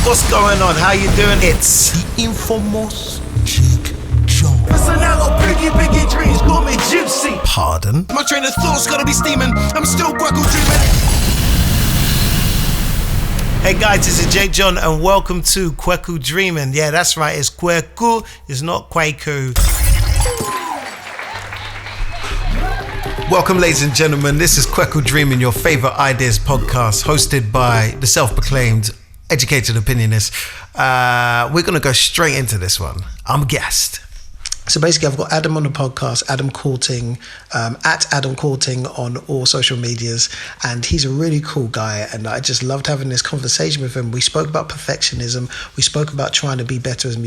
What's going on? How you doing? It's the infamous Jig John. Biggie dreams, call me Gypsy. Pardon? My train of thoughts gotta be steaming. I'm still KwakuDreaming. Hey guys, this is Jig John and welcome to KwakuDreaming. Yeah, that's right. It's Kwaku. It's not Kwaku. Welcome, ladies and gentlemen. This is KwakuDreaming, your favorite ideas podcast, hosted by the self-proclaimed educated opinionist. We're going to go straight into this one. I'm a guest. So basically, I've got Adam on the podcast, Adam Courting, at Adam Courting on all social medias, and he's a really cool guy, and I just loved having this conversation with him. We spoke about perfectionism, we spoke about trying to be better as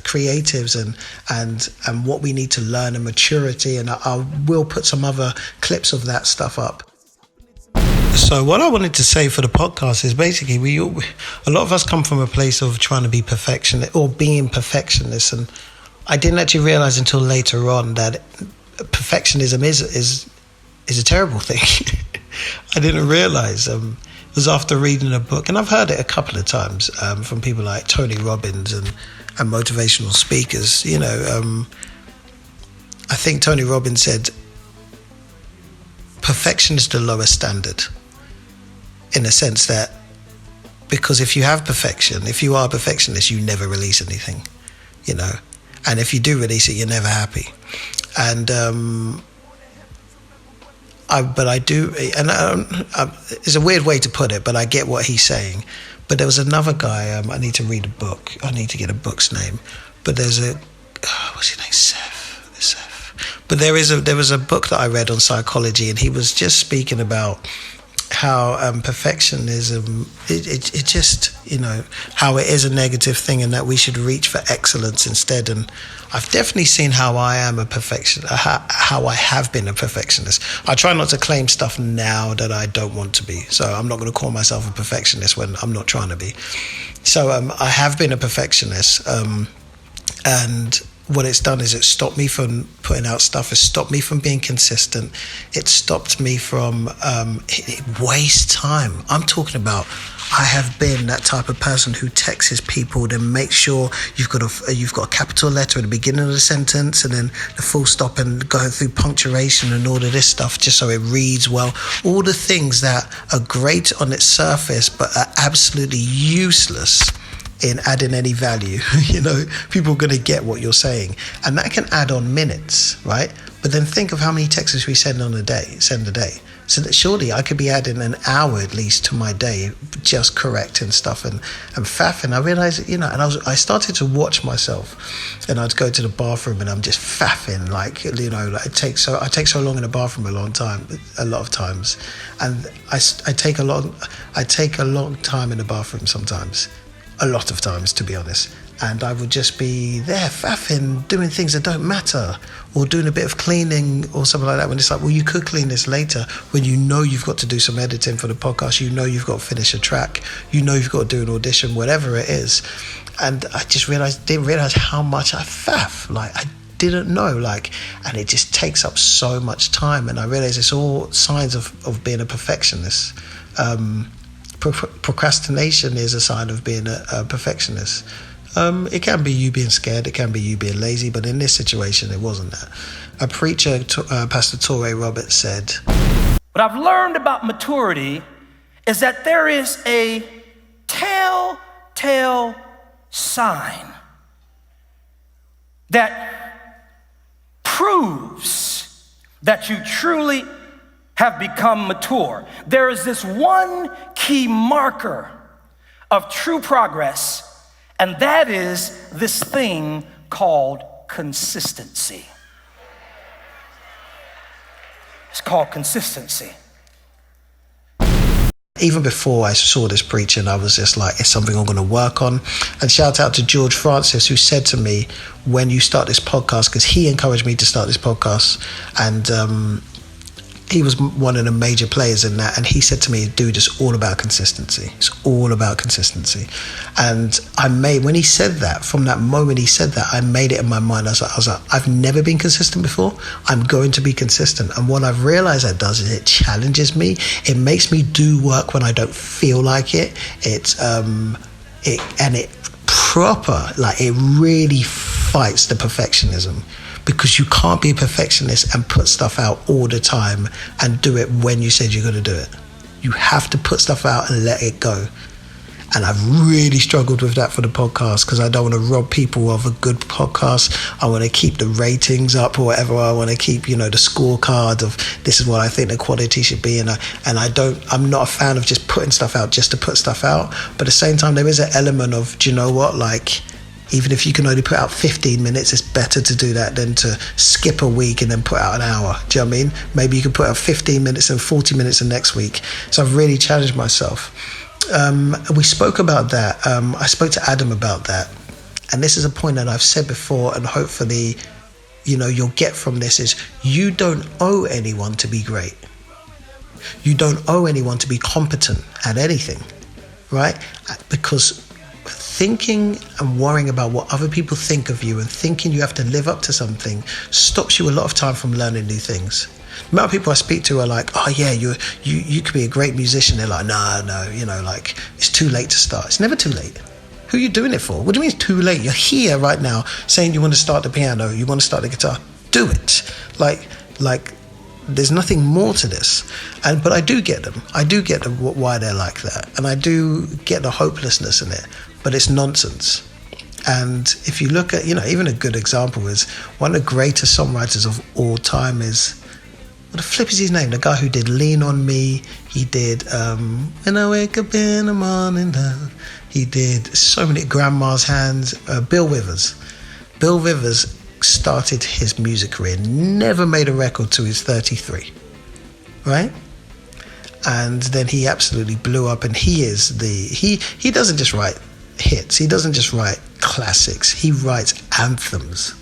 creatives, and what we need to learn, and maturity, and I will put some other clips of that stuff up. So what I wanted to say for the podcast is basically a lot of us come from a place of trying to be perfectionist or being perfectionists, and I didn't actually realize until later on that perfectionism is a terrible thing. I didn't realize. It was after reading a book, and I've heard it a couple of times from people like Tony Robbins and motivational speakers. You know, I think Tony Robbins said, perfection is the lowest standard, in the sense that, because if you have perfection, if you are a perfectionist, you never release anything, you know. And if you do release it, you're never happy. And it's a weird way to put it, but I get what he's saying. But there was another guy, I need to read a book. I need to get a book's name. But there's what's his name? Seth. But there was a book that I read on psychology, and he was just speaking about how perfectionism, it just, you know, how it is a negative thing and that we should reach for excellence instead. And I've definitely seen how I am a perfectionist, how I have been a perfectionist. I try not to claim stuff now that I don't want to be. So I'm not going to call myself a perfectionist when I'm not trying to be. So I have been a perfectionist, and what it's done is it stopped me from putting out stuff. It stopped me from being consistent. It stopped me from, it wastes time. I'm talking about, I have been that type of person who texts people, then make sure you've got a capital letter at the beginning of the sentence, and then the full stop, and going through punctuation and all of this stuff just so it reads well. All the things that are great on its surface but are absolutely useless in adding any value. You know, people are going to get what you're saying, and that can add on minutes, right? But then think of how many texts we send a day. So that surely I could be adding an hour at least to my day, just correcting stuff and faffing. I realized, you know, and I started to watch myself, and I'd go to the bathroom and I'm just faffing, like, you know, like I take so long in the bathroom a lot of times, and I take a long time in the bathroom sometimes. A lot of times, to be honest. And I would just be there faffing, doing things that don't matter, or doing a bit of cleaning or something like that, when it's like, well, you could clean this later, when you know you've got to do some editing for the podcast, you know you've got to finish a track, you know you've got to do an audition, whatever it is. And I just didn't realize how much I faff. Like, I didn't know, like, and it just takes up so much time. And I realized it's all signs of being a perfectionist. Procrastination is a sign of being a perfectionist. It can be you being scared, it can be you being lazy, but in this situation, it wasn't that. A preacher, Pastor Torrey Roberts, said, what I've learned about maturity is that there is a telltale sign that proves that you truly have become mature. There is this one key marker of true progress, and that is this thing called consistency. It's called consistency. Even before I saw this preaching, I was just like, it's something I'm going to work on. And shout out to George Francis, who said to me, when you start this podcast, because he encouraged me to start this podcast, and he was one of the major players in that, and he said to me, dude, it's all about consistency. It's all about consistency. And when he said that, from that moment he said that, I made it in my mind. I was like, I've never been consistent before. I'm going to be consistent. And what I've realized that does is it challenges me. It makes me do work when I don't feel like it. It really fights the perfectionism, because you can't be a perfectionist and put stuff out all the time and do it when you said you're going to do it. You have to put stuff out and let it go. And I've really struggled with that for the podcast, because I don't want to rob people of a good podcast. I want to keep the ratings up or whatever. I want to keep, the scorecard of this is what I think the quality should be. I'm not a fan of just putting stuff out just to put stuff out. But at the same time, there is an element of, do you know what, like, even if you can only put out 15 minutes, it's better to do that than to skip a week and then put out an hour. Do you know what I mean? Maybe you can put out 15 minutes and 40 minutes the next week. So I've really challenged myself. We spoke about that. I spoke to Adam about that. And this is a point that I've said before, and hopefully, you'll get from this, is you don't owe anyone to be great. You don't owe anyone to be competent at anything, right? Because thinking and worrying about what other people think of you and thinking you have to live up to something stops you a lot of time from learning new things. The amount of people I speak to are like, oh yeah, you could be a great musician. They're like, no, like, it's too late to start. It's never too late. Who are you doing it for? What do you mean it's too late? You're here right now saying you want to start the piano, you want to start the guitar. Do it. Like there's nothing more to this. But I do get them. I do get them why they're like that. And I do get the hopelessness in it. But it's nonsense. And if you look at, even a good example is one of the greatest songwriters of all time is, what the flip is his name? The guy who did Lean on Me. He did When I Wake Up in the Morning. He did so many, Grandma's Hands. Bill Withers. Bill Withers started his music career, never made a record till he was 33, right? And then he absolutely blew up, and he doesn't just write hits, he doesn't just write classics, he writes anthems,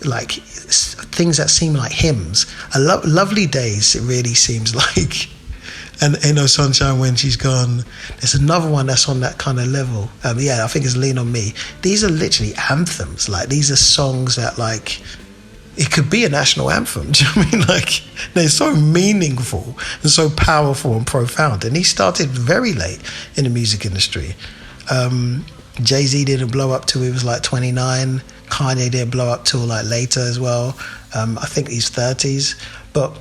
like things that seem like hymns. Lovely Days, it really seems like, and Ain't No Sunshine When She's Gone. There's another one that's on that kind of level. I think it's Lean on Me. These are literally anthems. Like, these are songs that, like, it could be a national anthem. Do you know what I mean? Like, they're so meaningful and so powerful and profound. And he started very late in the music industry. Jay-Z didn't blow up till he was like 29. Kanye didn't blow up till like later as well. I think he's 30s. But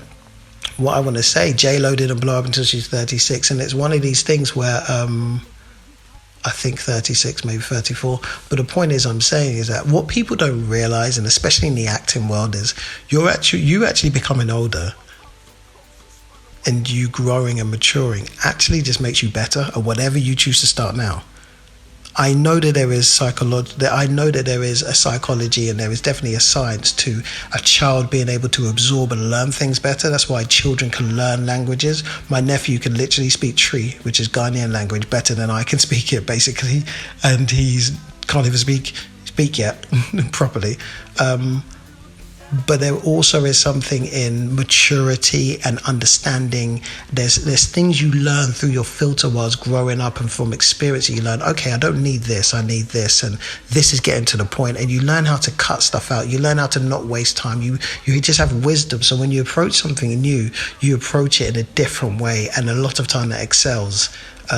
what I want to say, J-Lo didn't blow up until she's 36, and it's one of these things where I think 36, maybe 34. But the point I'm saying is that what people don't realize, and especially in the acting world, is you actually becoming older and you growing and maturing actually just makes you better at whatever you choose to start now. I know that there is a psychology and there is definitely a science to a child being able to absorb and learn things better. That's why children can learn languages. My nephew can literally speak Tree, which is Ghanaian language, better than I can speak it, basically, and can't even speak yet properly. But there also is something in maturity and understanding. There's things you learn through your filter whilst growing up, and from experience you learn, okay, I don't need this, I need this, and this is getting to the point, and you learn how to cut stuff out. You learn how to not waste time. You just have wisdom. So when you approach something new, you approach it in a different way, and a lot of time that excels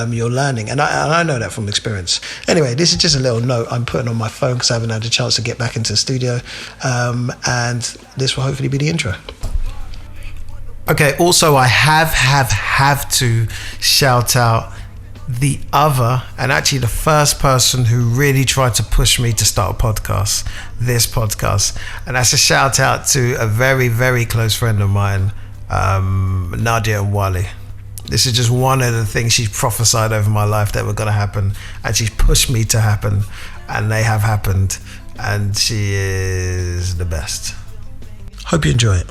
your learning. And I know that from experience. Anyway, this is just a little note I'm putting on my phone because I haven't had a chance to get back into the studio. And this will hopefully be the intro. Okay, also I have to shout out the other, and actually the first person who really tried to push me to start this podcast. And that's a shout out to a very, very close friend of mine, Nadia and Wally. This is just one of the things she's prophesied over my life that were going to happen, and she's pushed me to happen, and they have happened, and she is the best. Hope you enjoy it.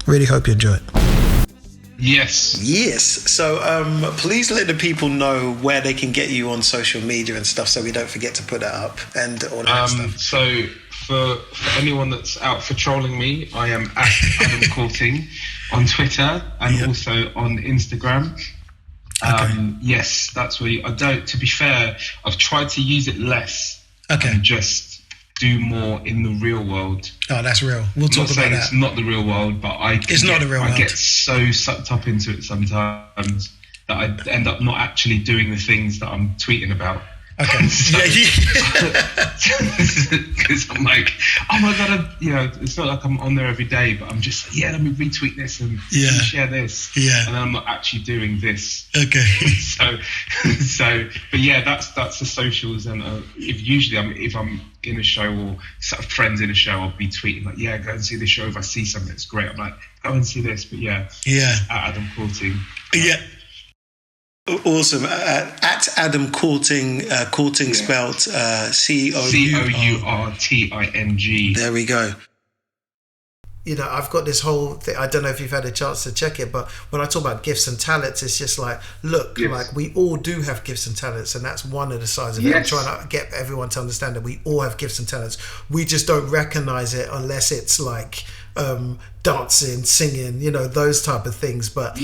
Really hope you enjoy it. Yes. So please let the people know where they can get you on social media and stuff, so we don't forget to put that up and all that stuff. So for anyone that's out for trolling me, I am at Adam Courting. on Twitter and also on Instagram. Yes, that's where I don't. To be fair, I've tried to use it less and just do more in the real world. Oh, that's real. We'll talk about that. It's not the real world, but I get so sucked up into it sometimes that I end up not actually doing the things that I'm tweeting about. Okay. Because I'm like, oh my God, it's not like I'm on there every day, but I'm just like, let me retweet this and share this. Yeah. And then I'm not actually doing this. Okay. But that's the socials. And if I'm in a show or sort of friends in a show, I'll be tweeting like, go and see this show. If I see something that's great, I'm like, go and see this. But at Adam Courting. Yeah. Awesome. At Adam Courting, spelled COURTING. There we go. I've got this whole thing. I don't know if you've had a chance to check it, but when I talk about gifts and talents, it's just like, look, like we all do have gifts and talents, and that's one of the sides of it. I'm trying to get everyone to understand that we all have gifts and talents. We just don't recognize it unless it's like dancing, singing, those type of things. But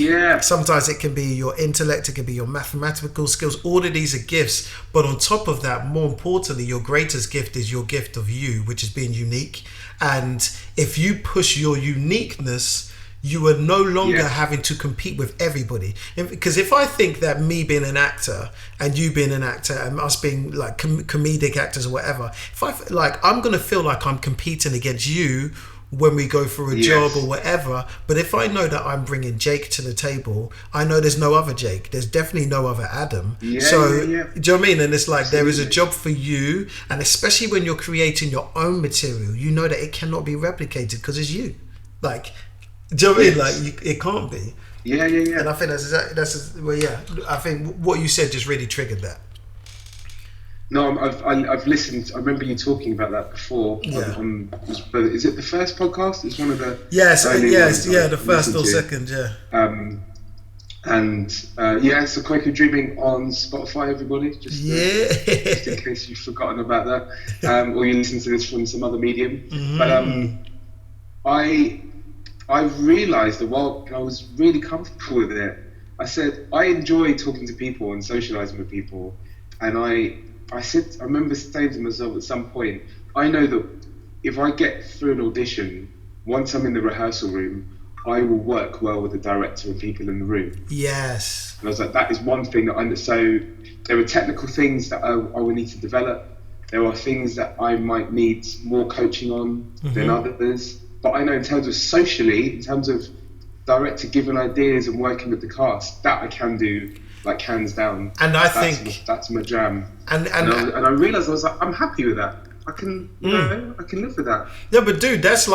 sometimes it can be your intellect, it can be your mathematical skills. All of these are gifts, but on top of that, more importantly, your greatest gift is your gift of you, which is being unique. And if you push your uniqueness, you are no longer having to compete with everybody. Because if I think that me being an actor and you being an actor and us being like comedic actors or whatever, I'm going to feel like I'm competing against you when we go for a job or whatever. But if I know that I'm bringing Jake to the table, I know there's no other Jake. There's definitely no other Adam. Do you know what I mean? And it's like, there is a job for you. And especially when you're creating your own material, you know that it cannot be replicated because it's you. Like, do you know what I mean? Like, it can't be. Yeah. And I think I think what you said just really triggered that. No, I've listened. I remember you talking about that before. Is it the first podcast? It's one of the the first or second, so KwakuDreaming on Spotify, everybody. Just in case you've forgotten about that, or you listen to this from some other medium. But I realised that while I was really comfortable with it, I said I enjoy talking to people and socialising with people, and I remember saying to myself at some point, I know that if I get through an audition, once I'm in the rehearsal room, I will work well with the director and people in the room. Yes. And I was like, that is one thing that so there are technical things that I will need to develop. There are things that I might need more coaching on than others. But I know in terms of socially, in terms of director giving ideas and working with the cast, that I can do. Like hands down, and I think that's my jam. And I realized I was like, I'm happy with that. I can, I can live with that. Yeah, but dude, that's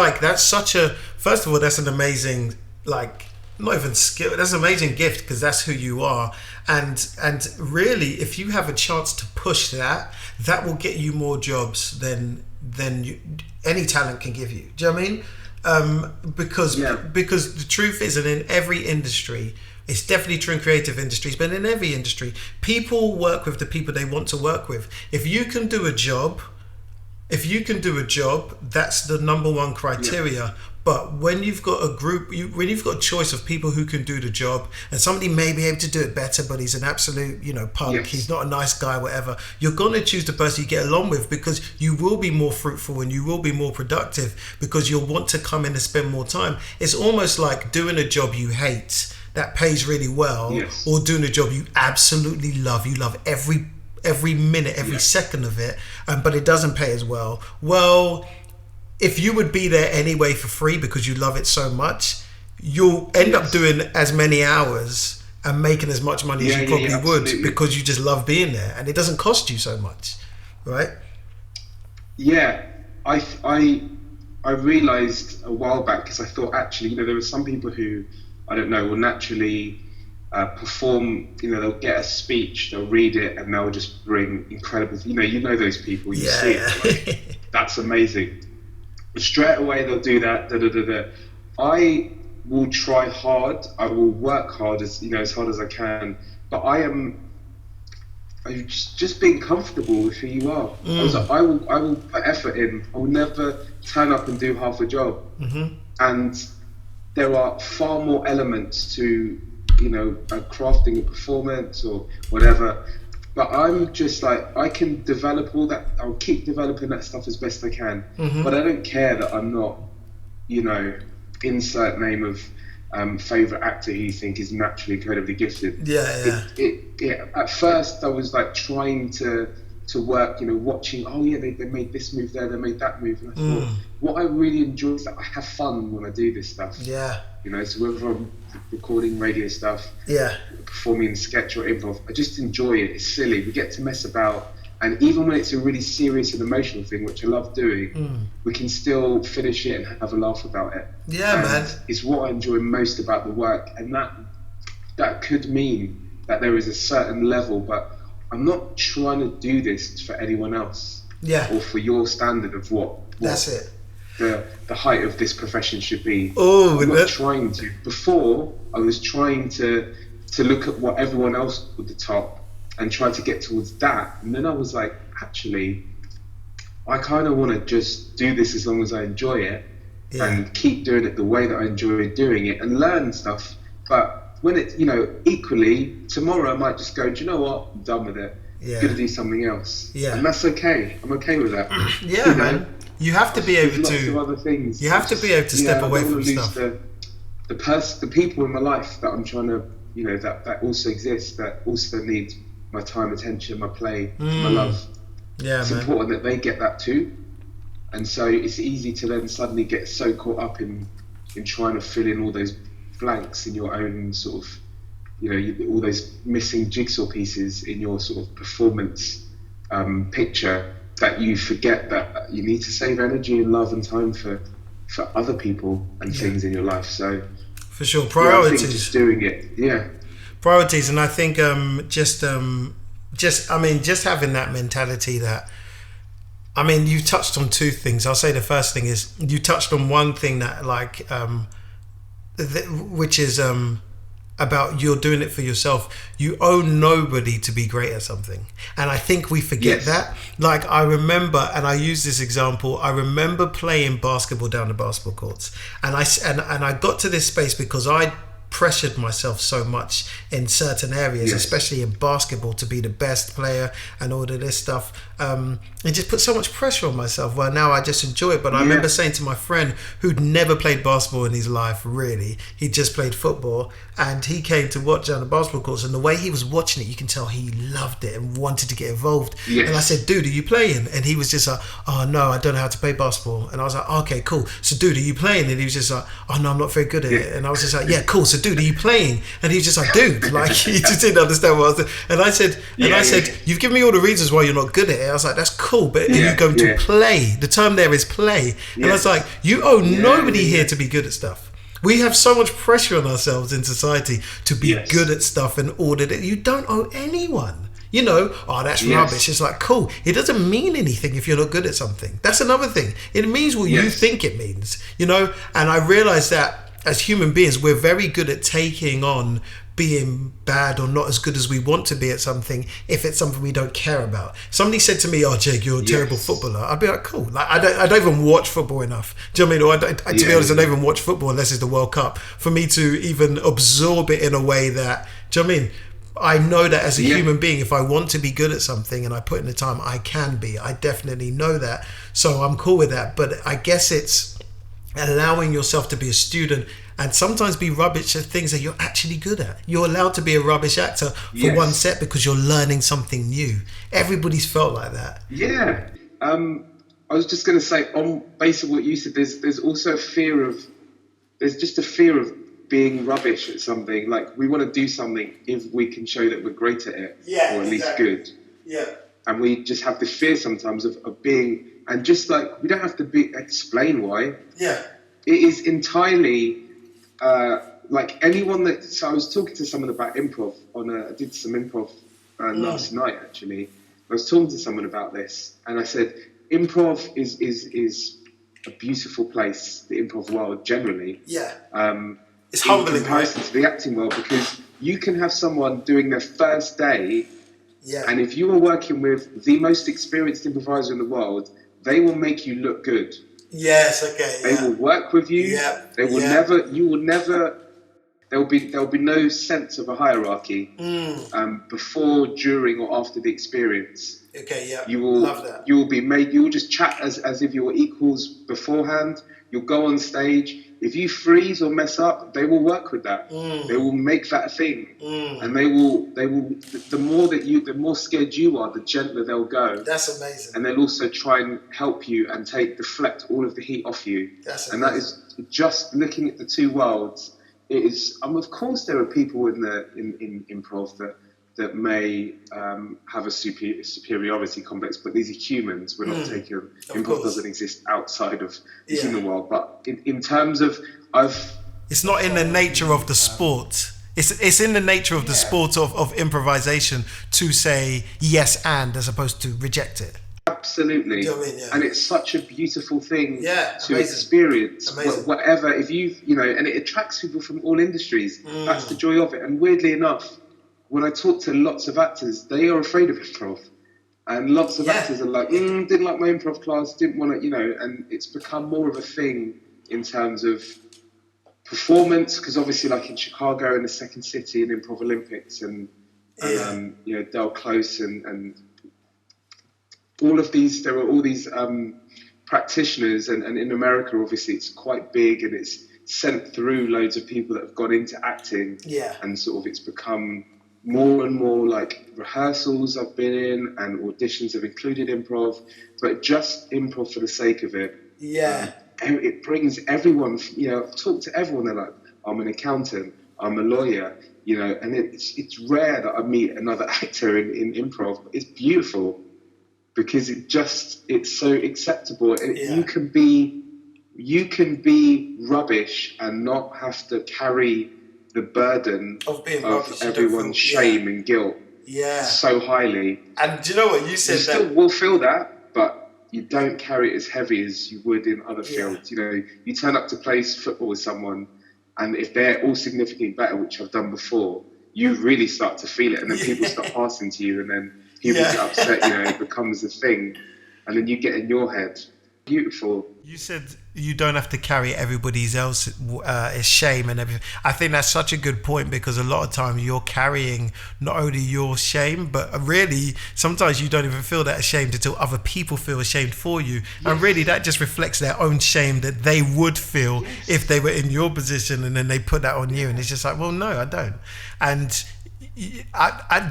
such a. First of all, that's an amazing, not even skill. That's an amazing gift because that's who you are. And really, if you have a chance to push that, that will get you more jobs than any talent can give you. Do you know what I mean? Because the truth is that in every industry. It's definitely true in creative industries, but in every industry, people work with the people they want to work with. If you can do a job, that's the number one criteria. Yeah. But when you've got a group, when you've got a choice of people who can do the job, and somebody may be able to do it better, but he's an absolute, punk, yes. He's not a nice guy, whatever, you're going to choose the person you get along with because you will be more fruitful and you will be more productive because you'll want to come in and spend more time. It's almost like doing a job you hate that pays really well, yes. Or doing a job you absolutely love. You love every minute, every second of it, but it doesn't pay as well. Well, if you would be there anyway for free because you love it so much, you'll end up doing as many hours and making as much money as you probably would because you just love being there and it doesn't cost you so much, right? Yeah, I realised a while back because I thought actually, there were some people who, I don't know, will naturally perform, they'll get a speech, they'll read it and they'll just bring incredible, you know those people, you see it, that's amazing. Straight away they'll do that, I will try hard, I will work hard as hard as I can, but I'm just being comfortable with who you are. I was like, I will put effort in, I will never turn up and do half a job. And there are far more elements to, crafting a performance or whatever. But I'm just like, I can develop all that. I'll keep developing that stuff as best I can. But I don't care that I'm not, insert name of favorite actor who you think is naturally incredibly gifted. At first I was like trying to work, watching, they made this move there, they made that move, and I thought what I really enjoy is that I have fun when I do this stuff. So whether I'm recording radio stuff, performing sketch or improv, I just enjoy it. It's silly, we get to mess about, and even when it's a really serious and emotional thing, which I love doing, we can still finish it and have a laugh about it. Man, it's what I enjoy most about the work, and that could mean that there is a certain level, but I'm not trying to do this for anyone else, or for your standard of what that's it, the height of this profession should be. I'm not trying to. Before, I was trying to look at what everyone else at the top and try to get towards that, and then I was like, actually, I kind of want to just do this as long as I enjoy it, and keep doing it the way that I enjoy doing it, and learn stuff. But when it, equally, tomorrow I might just go, do you know what, I'm done with it. I'm gonna do something else. And that's okay. I'm okay with that. Man. You have to be able lots to. Of other things. You have to be able to step away from stuff. The people in my life that I'm trying to, that also exist, that also need my time, attention, my play, my love. It's important that they get that too. And so it's easy to then suddenly get so caught up in trying to fill in all those blanks in your own sort of, all those missing jigsaw pieces in your sort of performance picture, that you forget that you need to save energy and love and time for other people and things in your life. So for sure, priorities. I think just doing it, priorities. And I think just having that mentality that, you touched on two things. I'll say the first thing is, you touched on one thing that which is about you're doing it for yourself. You owe nobody to be great at something, and I think we forget that. Like, I remember, and I use this example, I remember playing basketball down the basketball courts, and I got to this space because I pressured myself so much in certain areas, especially in basketball, to be the best player and all of this stuff. It just put so much pressure on myself. Well, now I just enjoy it. But I remember saying to my friend who'd never played basketball in his life, really, he just played football, and he came to watch on the basketball courts, and the way he was watching it, you can tell he loved it and wanted to get involved. And I said, dude, are you playing? And he was just like, oh no, I don't know how to play basketball. And I was like, okay, cool. So dude, are you playing? And he was just like, oh no, I'm not very good at it. And I was just like, yeah, cool. So dude, are you playing? And he was just like, dude, like, he just didn't understand what I was doing. And I said, you've given me all the reasons why you're not good at it. I was like, that's cool, but are you going to play? The term there is play. And I was like, you owe nobody here to be good at stuff. We have so much pressure on ourselves in society to be good at stuff and order that you don't owe anyone. That's rubbish. It's like, cool. It doesn't mean anything if you're not good at something. That's another thing. It means what you think it means, And I realized that as human beings, we're very good at taking on being bad or not as good as we want to be at something if it's something we don't care about. Somebody said to me, oh Jake, you're a terrible footballer. I'd be like, cool. Like, I don't even watch football enough. Do you know what I mean? To be honest, I don't even watch football unless it's the World Cup, for me to even absorb it in a way that, do you know what I mean? I know that as a human being, if I want to be good at something and I put in the time, I can be. I definitely know that. So I'm cool with that. But I guess it's allowing yourself to be a student and sometimes be rubbish at things that you're actually good at. You're allowed to be a rubbish actor for one set because you're learning something new. Everybody's felt like that. I was just going to say, on base of what you said, there's also there's just a fear of being rubbish at something. Like, we want to do something if we can show that we're great at it, or at least good. And we just have this fear sometimes of being, and just like, we don't have to explain why. It is entirely like anyone that. So I was talking to someone about improv I did some improv last night actually. I was talking to someone about this, and I said improv is a beautiful place, the improv world generally. It's humbling, in comparison to the acting world, because you can have someone doing their first day, and if you are working with the most experienced improviser in the world, they will make you look good. Yes, okay, They will work with you. Yeah. They will never. You will never. There'll be no sense of a hierarchy before, during, or after the experience. Okay, yeah. You will Love that. You will be made. You will just chat as if you were equals beforehand. You'll go on stage. If you freeze or mess up, they will work with that. They will make that a thing, and they will. The more scared you are, the gentler they'll go. That's amazing. And they'll also try and help you and deflect all of the heat off you. That's and that is just looking at the two worlds. It is. Of course, there are people in improv that may have a superiority complex, but these are humans. We're not taking. Improv doesn't exist outside of the human world. But in terms of, it's not in the nature of the sport. It's in the nature of the sport of improvisation to say yes and as opposed to reject it. Absolutely. You know what I mean? Yeah. And it's such a beautiful thing to amazing. experience. Amazing. Whatever, if and it attracts people from all industries. That's the joy of it. And weirdly enough, when I talk to lots of actors, they are afraid of improv. And lots of actors are like, didn't like my improv class, didn't want to, and it's become more of a thing in terms of performance, because obviously, like in Chicago and the Second City and Improv Olympics and Del Close and all of these, there are all these practitioners, and in America, obviously, it's quite big and it's sent through loads of people that have gone into acting, and sort of it's become more and more like rehearsals I've been in and auditions have included improv, but just improv for the sake of it. It brings everyone, talk to everyone. They're like, I'm an accountant, I'm a lawyer, and it's rare that I meet another actor in improv, but it's beautiful because it's so acceptable. And you can be rubbish and not have to carry the burden of everyone's shame and guilt so highly. And do you know what you said? You still will feel that, but you don't carry it as heavy as you would in other fields. You turn up to play football with someone, and if they're all significantly better, which I've done before, you really start to feel it, and then people start passing to you, and then people get upset. It becomes a thing, and then you get in your head. Beautiful. You said you don't have to carry everybody else's shame and everything. I think that's such a good point, because a lot of time you're carrying not only your shame, but really sometimes you don't even feel that ashamed until other people feel ashamed for you. And really that just reflects their own shame that they would feel if they were in your position, and then they put that on you, and it's just like, well, no, I don't. And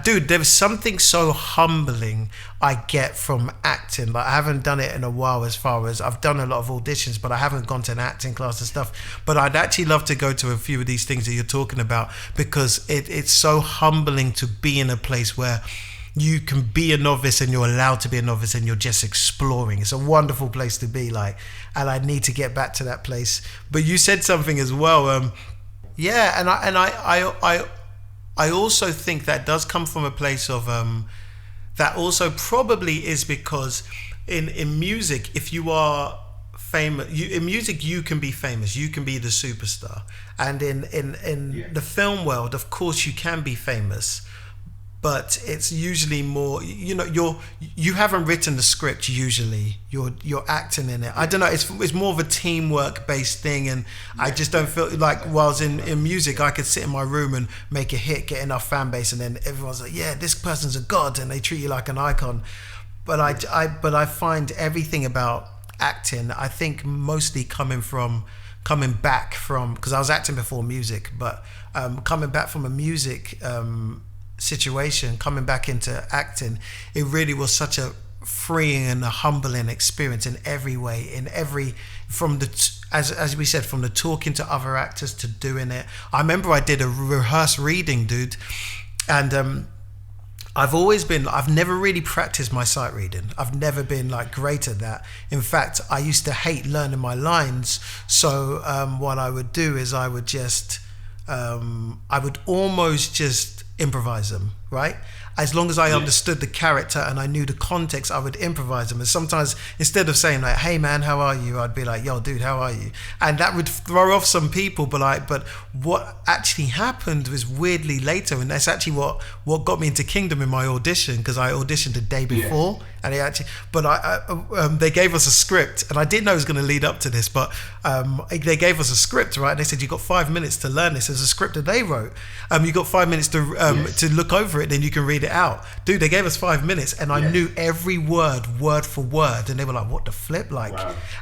dude, there's something so humbling I get from acting. Like, I haven't done it in a while, as far as I've done a lot of auditions, but I haven't gone to an acting class and stuff. But I'd actually love to go to a few of these things that you're talking about, because it's so humbling to be in a place where you can be a novice and you're allowed to be a novice and you're just exploring. It's a wonderful place to be, and I need to get back to that place. But you said something as well, and I also think that does come from a place of that also probably is because in music, if you are famous, in music you can be famous, you can be the superstar, and in the film world, of course, you can be famous, but it's usually more, you haven't written the script usually, you're acting in it. I don't know, it's more of a teamwork based thing, and I just don't feel like, whilst in music I could sit in my room and make a hit, get enough fan base, and then everyone's like, yeah, this person's a god, and they treat you like an icon. But I find everything about acting, I think mostly coming back from, because I was acting before music, but coming back from a music situation, coming back into acting, it really was such a freeing and a humbling experience in every way, as we said, from the talking to other actors to doing it. I remember I did a rehearsed reading, dude, and I've never really practiced my sight reading. I've never been great at that. In fact, I used to hate learning my lines, so what I would do is I would almost just improvise them, right? as long as I understood the character and I knew the context, I would improvise them. And sometimes instead of saying like, "Hey man, how are you?" I'd be like, "Yo dude, how are you?" And that would throw off some people. But what actually happened was weirdly later, and that's actually what got me into Kingdom in my audition, because I auditioned the day before, and they gave us a script, and I didn't know it was going to lead up to this, but they gave us a script, right? And they said, "You got 5 minutes to learn this." There's a script that they wrote. You got 5 minutes to look over it, then you can read it out. Dude, they gave us 5 minutes, and I knew every word for word, and they were like, "What the flip?" Like,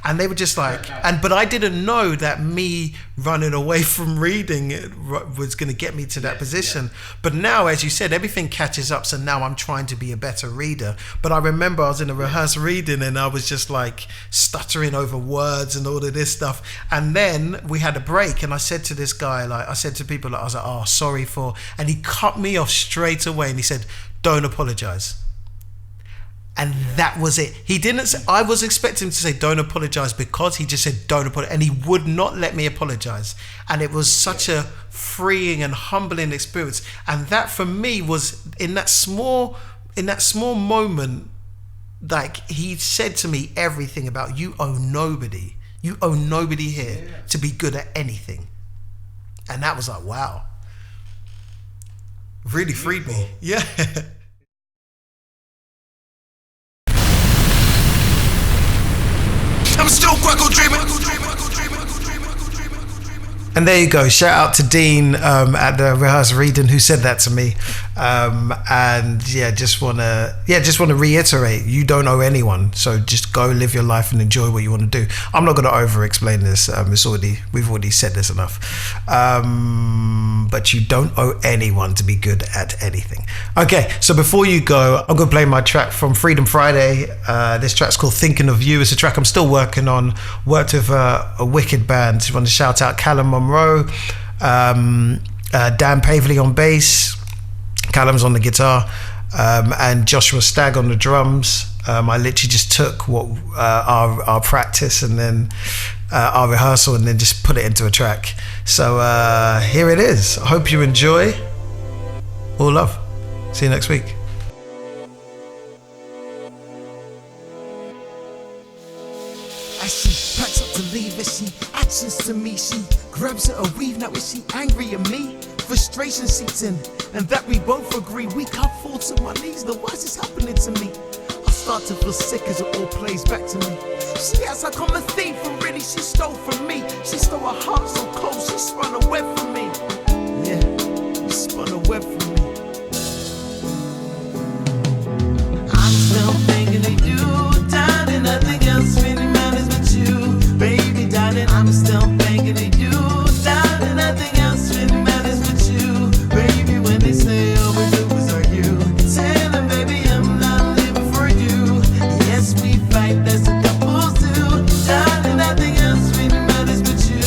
and they were just like, but I didn't know that me running away from reading it was going to get me to that position. But now, as you said, everything catches up, so now I'm trying to be a better reader. But I remember I was in a rehearsed reading, and I was just like stuttering over words and all of this stuff. And then we had a break, and I said to this guy, like, I said to people, like, I was like, "Oh, sorry for," and he cut me off straight away, and he said, "Don't apologize." And that was it. He didn't say, I was expecting him to say, "Don't apologize," because he just said, "Don't apologize." And he would not let me apologize. And it was such a freeing and humbling experience. And that for me was in that small moment, like he said to me everything about, "You owe nobody. You owe nobody here to be good at anything." And that was like, wow. Really freed me. Yeah. I'm still KwakuDreaming. And there you go. Shout out to Dean at the rehearsed reading who said that to me. And just want to reiterate, you don't owe anyone. So just go live your life and enjoy what you want to do. I'm not going to over-explain this. We've already said this enough. But you don't owe anyone to be good at anything. Okay, so before you go, I'm going to play my track from Freedom Friday. This track's called Thinking of You. It's a track I'm still working on. Worked with a wicked band. Just want to shout out Callum Monroe, Dan Pavley on bass, Callum's on the guitar, and Joshua Stagg on the drums. I literally just took what our practice and then our rehearsal and then just put it into a track. So here it is. I hope you enjoy. All love. See you next week. As she packs up to leave, as she actions to me, she grabs at a weave. Now is she angry at me? Frustration seeps in, and that we both agree. We can't fall to my knees. Now why is this happening to me? I start to feel sick as it all plays back to me. She has a common theme from really she stole from me. She stole her heart so close, she spun a web for me. Yeah, spun a web for me. I'm still thinking of you, darling. Nothing else really matters but you, baby, darling. I'm still thinking of you, darling. Nothing else really matters but you, baby. When they say all we do is argue, tell them, baby, I'm not living for you. Yes, we fight, that's what couples do, darling. Nothing else really matters but you.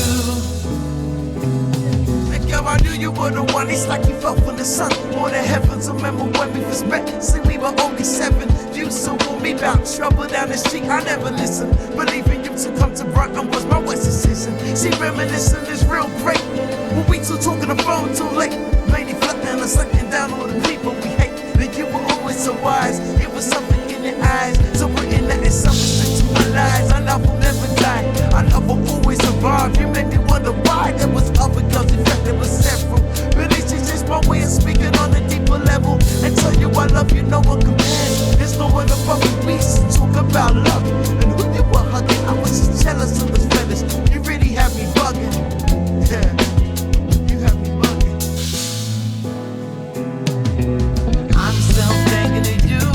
And girl, I knew you were the one. It's like you fell from the sun or the heavens. Remember when we first met? See, we were only 7. You so warned me about trouble down the street. I never listened. Believing you to come to Brighton was my worst decision. See, reminiscing is real great. When we still talking on the phone too late. Mainly flirting and sucking down all the people we hate. That you were always so wise. It was something in your eyes. So putting that is something straight to my lies. Our love will never die. Our love will always survive. You made me wonder why there was other girls. In fact, there were several. But it's just my way of speaking on a deeper level. And tell you I love you, no one compares. There's no one above me. We used to talk about love and who you were hugging. I was just jealous of those feathers. You really had me bugging. Yeah, you had me bugging. I'm still thinking of you,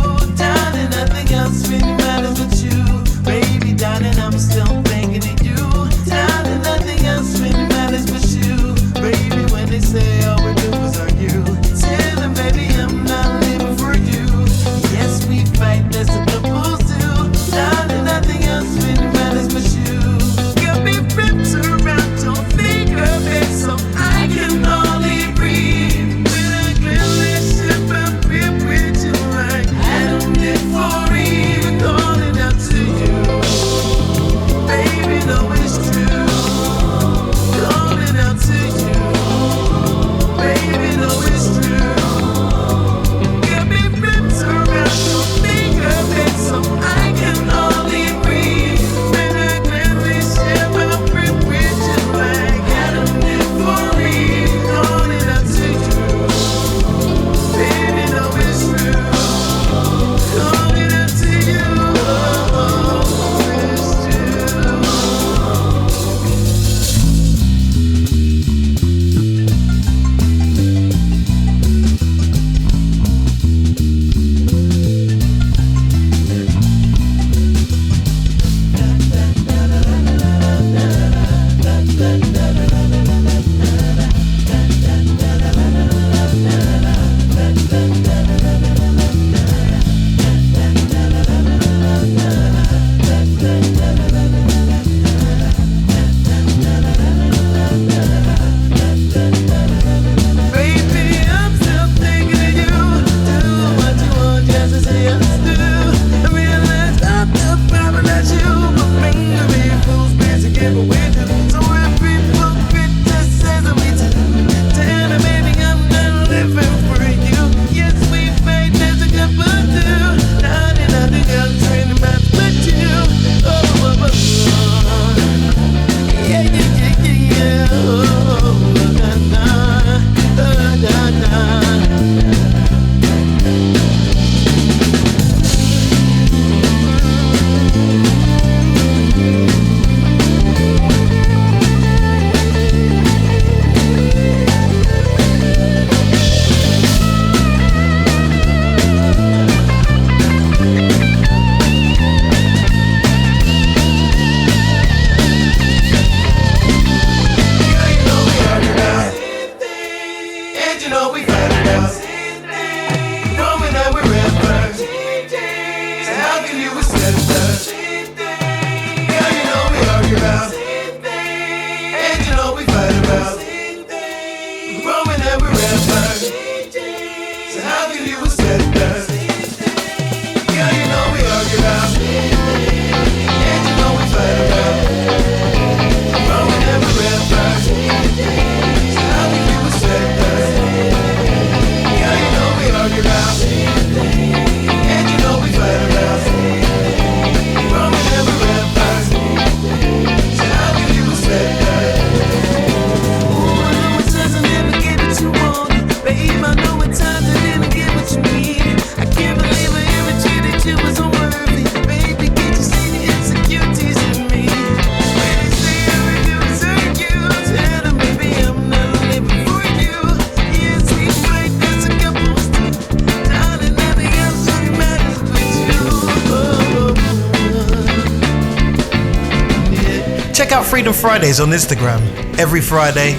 out Freedom Fridays on Instagram every Friday.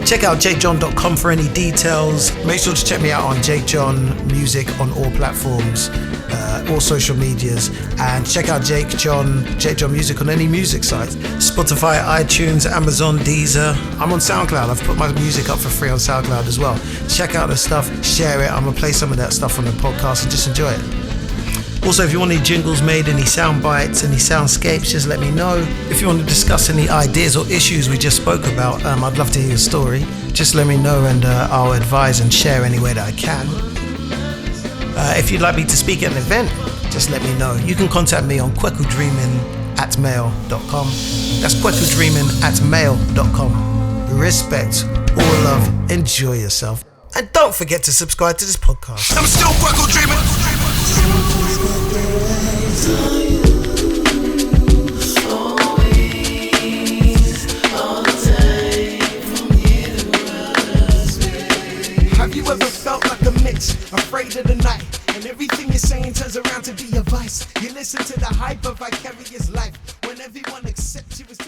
Check out jakejohn.com for any details. Make sure to check me out on Jake John Music on all platforms, all social medias, and check out Jake John Music on any music sites: Spotify, iTunes, Amazon, Deezer. I'm on SoundCloud. I've put my music up for free on SoundCloud as well. Check out the stuff, share it. I'm gonna play some of that stuff on the podcast and just enjoy it. Also, if you want any jingles made, any sound bites, any soundscapes, just let me know. If you want to discuss any ideas or issues we just spoke about, I'd love to hear your story. Just let me know and I'll advise and share any way that I can. If you'd like me to speak at an event, just let me know. You can contact me on KwakuDreaming@mail.com. That's KwakuDreaming@mail.com. Respect, all love, enjoy yourself. And don't forget to subscribe to this podcast. I'm still KwakuDreaming. Have you ever felt like a Mitch, afraid of the night, and everything you're saying turns around to be a vice? You listen to the hype of vicarious life when everyone accepts you as